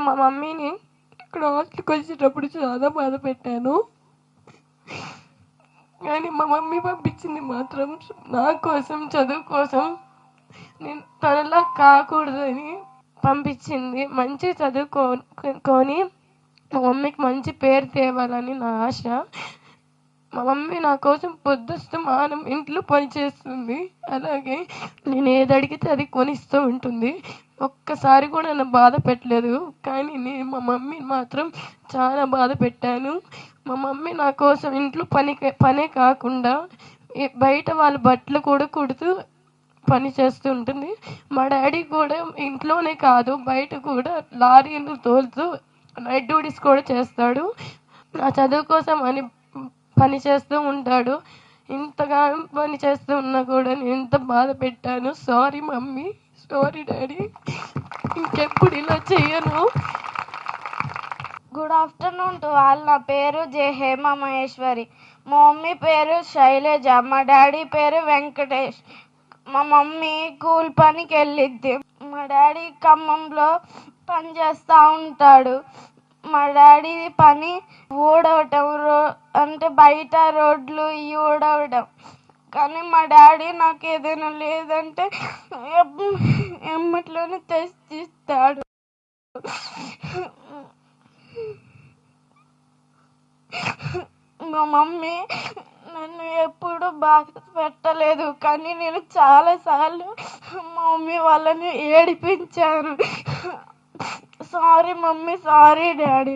నేను మా మమ్మీని ఇక్కడ హాస్టల్కి వచ్చేటప్పుడు చాలా బాధ పెట్టాను. కానీ మా మమ్మీ పంపించింది మాత్రం నా కోసం, చదువు కోసం. నేను తనలా కాకూడదని పంపించింది. మంచి చదువుకొని మా మమ్మీకి మంచి పేరు తేవాలని నా ఆశ. మా మమ్మీ నా కోసం పొద్దుస్తమానం ఇంట్లో పని చేస్తుంది. అలాగే నేను ఏది అడిగితే అది కొనిస్తూ ఉంటుంది. ఒక్కసారి కూడా నన్ను బాధ పెట్టలేదు. కానీ నేను మా మమ్మీని మాత్రం చాలా బాధ పెట్టాను. మా మమ్మీ నా కోసం ఇంట్లో పనే కాకుండా బయట వాళ్ళ బట్టలు కూడా కుడుతూ పని చేస్తూ ఉంటుంది. మా డాడీ కూడా ఇంట్లోనే కాదు బయట కూడా లారీలు తోలుతూ నైట్ డ్యూటీస్ కూడా చేస్తాడు. నా చదువు కోసం అని పని చేస్తూ ఉంటాడు. ఇంతగా పని చేస్తూ ఉన్నా కూడా నేను ఎంత బాధ పెట్టాను. సారీ మమ్మీ, సారీ డాడీ, ఇంకెప్పుడు ఇలా చేయను. Good afternoon to all. నా పేరు హేమ మహేశ్వరి. మా మమ్మీ పేరు శైలజ. మా డాడీ పేరు వెంకటేష్. మా మమ్మీ కూలి పనికి వెళ్ళిద్ది. మా డాడీ ఖమ్మంలో పని చేస్తూ ఉంటాడు. మా డాడీ పని ఊడవటం, అంటే బయట రోడ్లు ఇవి ఊడవడం. కానీ మా డాడీ నాకు ఏదైనా లేదంటే ఎమ్మట్లోనే తెచ్చిస్తాడు. మా మమ్మీ నన్ను ఎప్పుడు బాధ పెట్టలేదు. కానీ నేను చాలాసార్లు మా మమ్మీ వాళ్ళని ఏడిపించాను. Sorry mummy, sorry daddy.